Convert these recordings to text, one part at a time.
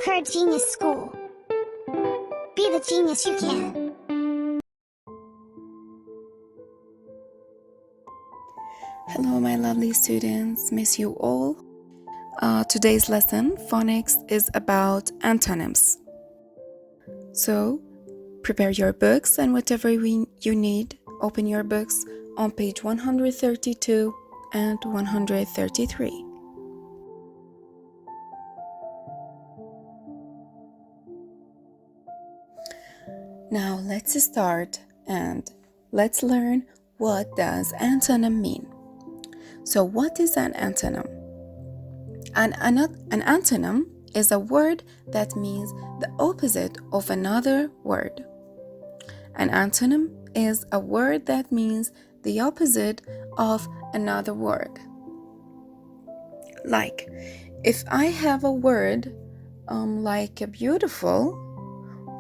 Her Genius School. Be the genius you can. Hello, my lovely students. Miss you all. Today's lesson, Phonics, is about antonyms. So, prepare your books and whatever you need. Open your books on page 132 and 133. Now, let's start and let's learn what does antonym mean. So, what is an antonym? An antonym is a word that means the opposite of another word. An antonym is a word that means the opposite of another word. Like, if I have a word like beautiful,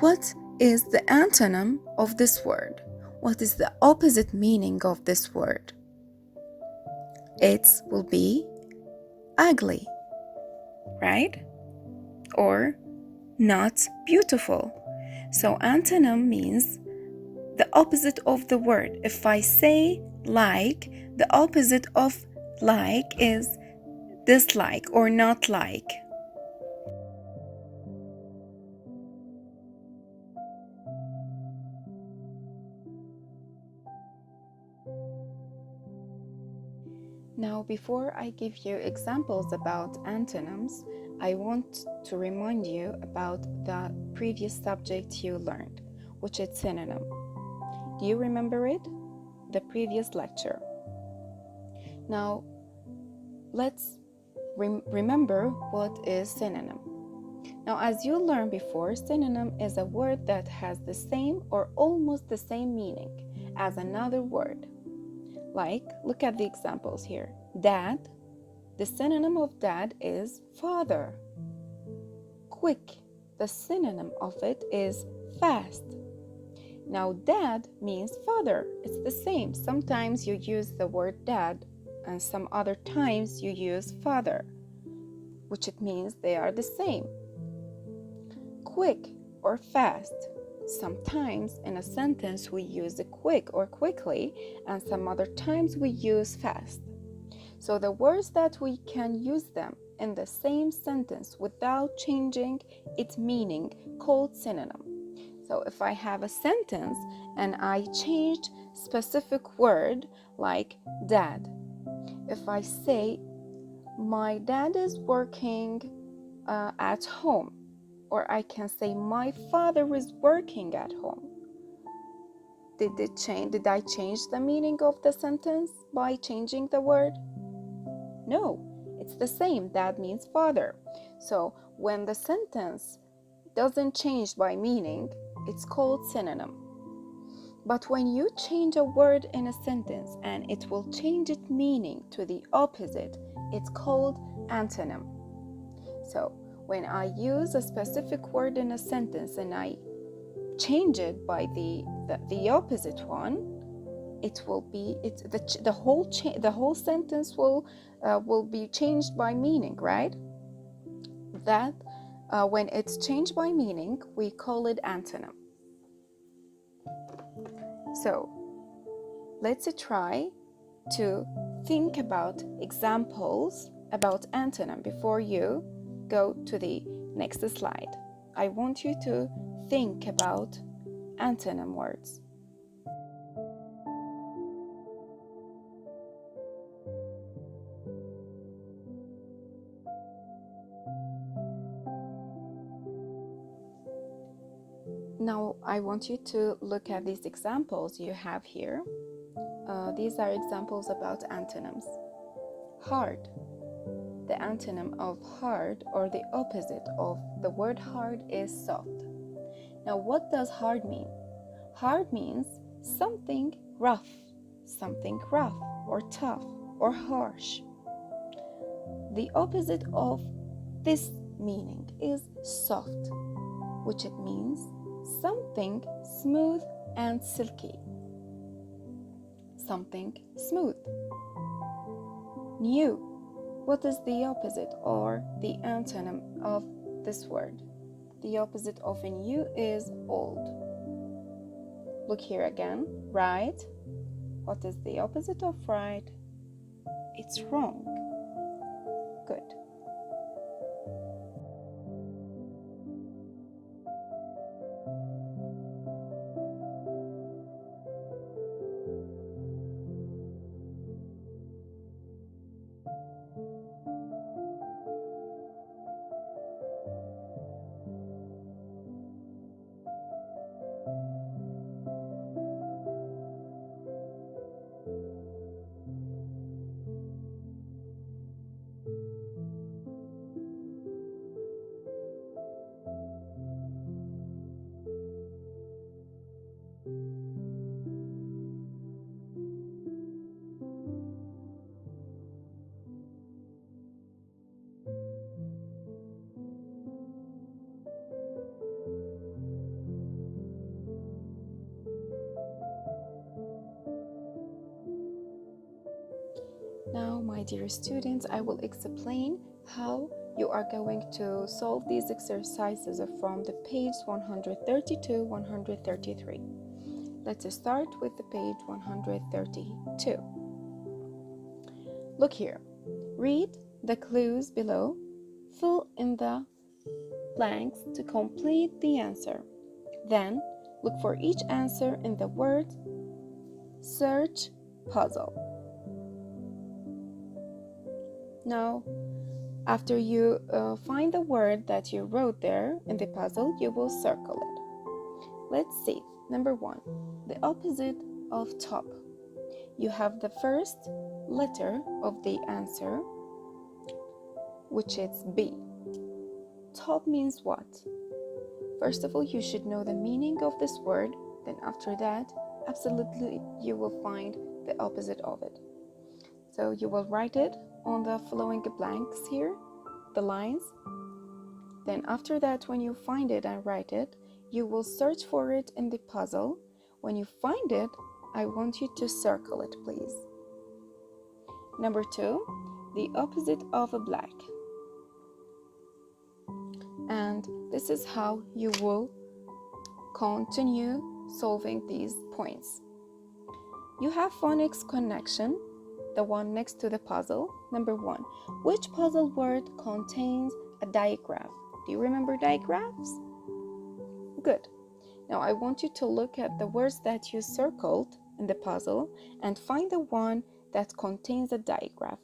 what is the antonym of this word? What is the opposite meaning of this word? It will be ugly, right? Or not beautiful. So antonym means the opposite of the word. If I say like, the opposite of like is dislike or not like. Now, before I give you examples about antonyms, I want to remind you about the previous subject you learned, which is synonym. Do you remember it? The previous lecture. Now, let's remember what is synonym. Now, as you learned before, synonym is a word that has the same or almost the same meaning as another word. Like, look at the examples here. Dad, the synonym of dad is father. Quick, the synonym of it is fast. Now, dad means father. It's the same. Sometimes you use the word dad, and some other times you use father, which it means they are the same. Quick or fast. Sometimes in a sentence we use the quick or quickly, and some other times we use fast. So the words that we can use them in the same sentence without changing its meaning called synonym. So if I have a sentence and I changed specific word like dad, if I say my dad is working at home, or I can say my father is working at home. Did I change the meaning of the sentence by changing the word? No, it's the same. Dad means father. So when the sentence doesn't change by meaning, it's called synonym. But when you change a word in a sentence and it will change its meaning to the opposite, it's called antonym. So when I use a specific word in a sentence and I change it by the opposite one, it will be the whole sentence will be changed by meaning, right? That when it's changed by meaning, we call it antonym. So let's try to think about examples about antonym before you go to the next slide. I want you to think about antonym words. Now, I want you to look at these examples you have here. These are examples about antonyms. Hard. The antonym of hard, or the opposite of the word hard, is soft. Now, what does hard mean? Hard means something rough or tough or harsh. The opposite of this meaning is soft, which it means something smooth and silky. Something smooth. New. What is the opposite or the antonym of this word? the opposite of new is old. Look here again. Right. What is the opposite of right? It's wrong. Good. Now, my dear students, I will explain how you are going to solve these exercises from the page 132-133. Let's start with the page 132. Look here. Read the clues below. Fill in the blanks to complete the answer. Then, look for each answer in the word search puzzle. Now, after you find the word that you wrote there in the puzzle, you will circle it. Let's see. Number 1, the opposite of top. You have the first letter of the answer, which is B. Top means what? First of all, you should know the meaning of this word. Then after that, absolutely, you will find the opposite of it. So you will write it on the following blanks here, the lines. Then after that, when you find it and write it, you will search for it in the puzzle. When you find it, I want you to circle it, please. Number 2, the opposite of a black. And this is how you will continue solving these points. You have phonics connection, the one next to the puzzle. Number 1, which puzzle word contains a digraph? Do you remember digraphs? Good. Now I want you to look at the words that you circled in the puzzle and find the one that contains a digraph.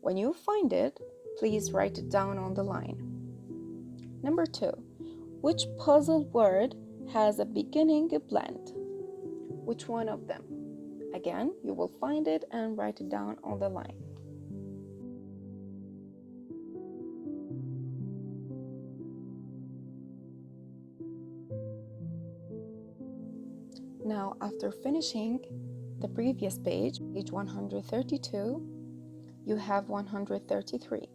When you find it, please write it down on the line. Number 2, which puzzle word has a beginning blend? Which one of them? Again, you will find it and write it down on the line. Now, after finishing the previous page, page 132, you have 133.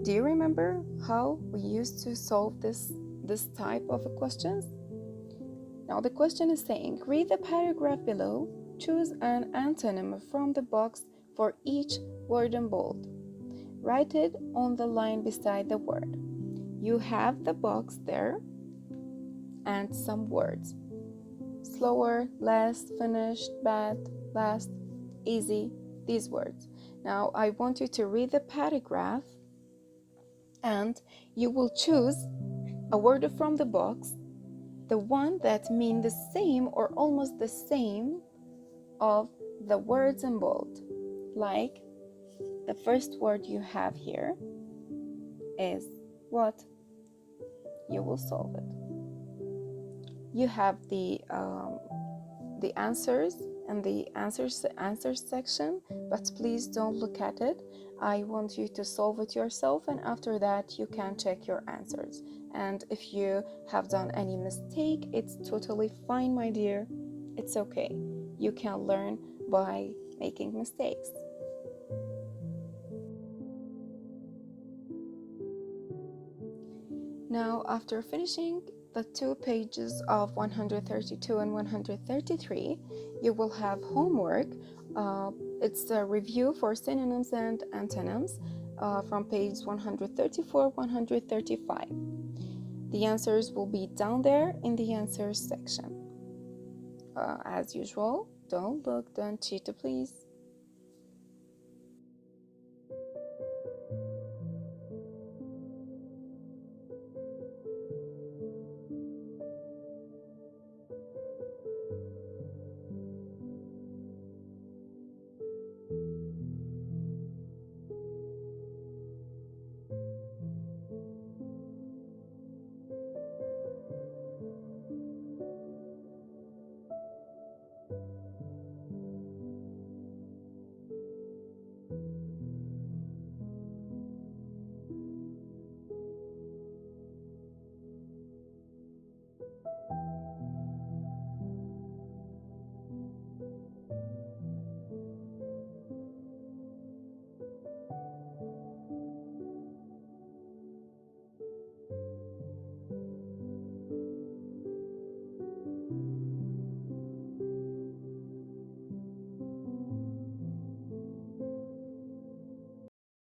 Do you remember how we used to solve this type of questions? Now the question is saying, read the paragraph below, choose an antonym from the box for each word in bold. Write it on the line beside the word. You have the box there and some words. Slower, less, finished, bad, last, easy, these words. Now I want you to read the paragraph and you will choose a word from the box, the one that means the same or almost the same of the words in bold. Like the first word you have here is what? You will solve it. You have the answers and the answers section, but please don't look at it. I want you to solve it yourself, and after that you can check your answers. And if you have done any mistake, it's totally fine, my dear. It's okay. You can learn by making mistakes. Now, after finishing the 2 pages of 132 and 133, you will have homework. It's a review for synonyms and antonyms. from page 134, 135. The answers will be down there in the answers section. As usual, don't look, don't cheat, please.